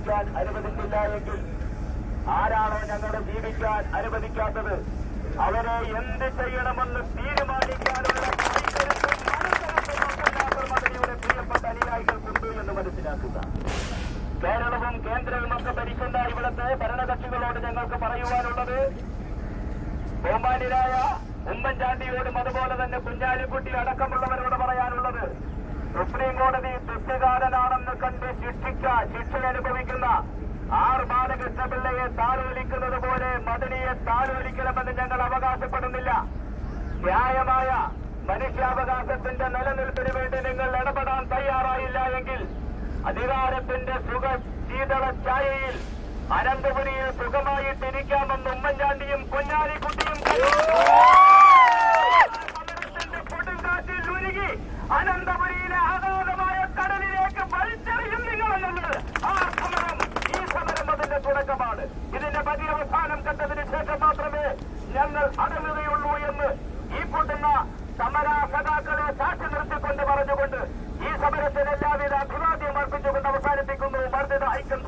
ജീവിക്കാൻ അനുവദിച്ചില്ല എങ്കിൽ ആരാണോ ഞങ്ങളെ ജീവിക്കാൻ അനുവദിക്കാത്തത് അവരെ എന്ത് ചെയ്യണമെന്ന് തീരുമാനിക്കാനുള്ള മദനിയുടെ പ്രിയപ്പെട്ട അനുയായികൾക്കുണ്ട് എന്ന് മനസ്സിലാക്കുക. കേരളവും കേന്ദ്രവുമൊക്കെ ഭരിക്കുന്ന ഇവിടുത്തെ ഭരണകക്ഷികളോട് ഞങ്ങൾക്ക് പറയുവാനുള്ളത്, ബഹുമാന്യരായ ഉമ്മൻചാണ്ടിയോടും അതുപോലെ തന്നെ കുഞ്ഞാലിക്കുട്ടി അടക്കമുള്ളവരോട് പറയാനുള്ളത്, സുപ്രീം കോടതി തെറ്റുകാരനാണെന്ന് കണ്ട് ശിക്ഷ അനുഭവിക്കുന്ന ആർ ബാലകൃഷ്ണപിള്ളയെ താലോലിക്കുന്നത് പോലെ മദനിയെ താലോലിക്കണമെന്ന് ഞങ്ങൾ അവകാശപ്പെടുന്നില്ല. ന്യായമായ മനുഷ്യാവകാശത്തിന്റെ നിലനിൽപ്പിന് വേണ്ടി നിങ്ങൾ ഇടപെടാൻ തയ്യാറായില്ല എങ്കിൽ അധികാരത്തിന്റെ ശീതള ഛായയിൽ അനന്തപുരിയിൽ സുഖമായിട്ടിരിക്കാമെന്ന് ഉമ്മൻചാണ്ടിയും കുഞ്ഞാലിക്കുട്ടിയും സമരത്തിന്റെ കൊടുങ്കാറ്റിൽ ഉരുകി അനന്തപുരിയിലെ അഗാധമായ കടലിലേക്ക് വലിച്ചെറിയും നിങ്ങളെന്നുള്ളത് ഈ സമരം അതിന്റെ തുടക്കമാണ്. ഇതിന്റെ പര്യവസാനം കണ്ടതിന് ശേഷം മാത്രമേ ഞങ്ങൾ അടങ്ങുകയുള്ളൂ എന്ന് ഈ കൂട്ടുന്ന സമരാസഖാക്കളെ സാക്ഷി നിർത്തിക്കൊണ്ട് പറഞ്ഞുകൊണ്ട് ഈ സമരത്തിന് എല്ലാവിധ അഭിവാദ്യം അർപ്പിച്ചുകൊണ്ട് അവസാനിപ്പിക്കുന്നു. വർദ്ധിത ഐക്യം